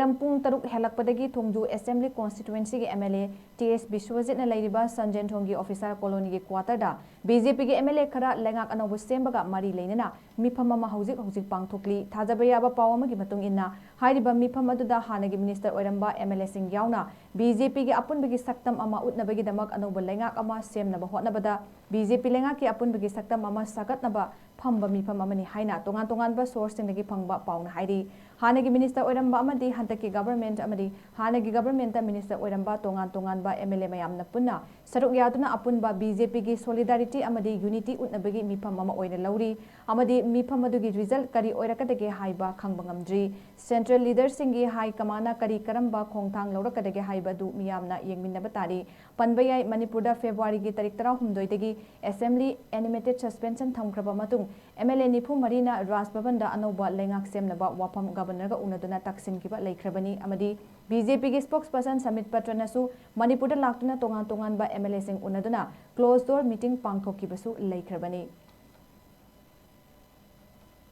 Programme पुंग तरुक हेलकपदगी Thongju assembly constituency के MLA TS Biswajit ने लेरिबा संजेंथोंग की ऑफिसर कॉलोनी के क्वार्टर दा बीजेपी के एमएलए खरा लेंगाक अनौबा सेंबगा मरी लैनना मीफम अमा हौजिक हौजिक पांगथोकली थाजबा याबा पाव अमगी मतुंग इन्ना हाइरिबा मीफम अदुदा हानगी मिनिस्टर ओइरंबा एमएलए सिंग यावना बीजेपी के अपुनबगी सक्तम अमा उतनबगी दमक अनौबा लेंगाक अमा सेमनबा होतनबदा बीजेपी लेंगाक के अपुनबगी सक्तम अमा सगतनबा फंबा मीफम अमनी हाइना तोंगान तोंगानबा सोर्स सिंगदगी फंगबा पावना हाइरि हानगी मिनिस्टर ओइरंबा अमदी हंतकी गवर्नमेंट अमदी हानगी गवर्नमेंट मिनिस्टर ओइरंबा तोंगान तोंगानबा एमएलए मयामना पुन्ना सरुक यादुना अपुनबा बीजेपी की सोलिडारिटी अमदी यूनिटी उतनबगी मीफम अमा ओइना लौरी अमदी मीफम अदुगी रिजल्ट करी ओइरकदगे हाइबा खंगबा ngamdri सेंट्रल लीडर सिंगी हाई कमाना करी करंबा खोंगथांग लौरकदगे हाइबदु मियामना येंगमिनबा तारी पनबयाई मणिपुरदा फेब्रुआरी की तारीख 13 असेंबली एनिमेटेड सस्पेंशन थमख्रबा मतुंग एमएलए निफु मरीना राजभवन दा अनौबा लेंगाक सेमनबा वाफम गवर्नर का उनदुना तक्सिनकिबा लेख्रबनी अमदी बीजेपी के स्पोक्स पर्सन समित पत्रनसु मणिपुरदा लाक्तुना तोंगान तोंगानबा एमएलए सिंग उनदुना क्लोज डोर मीटिंग पांगथोकिबसु लेख्रबनी।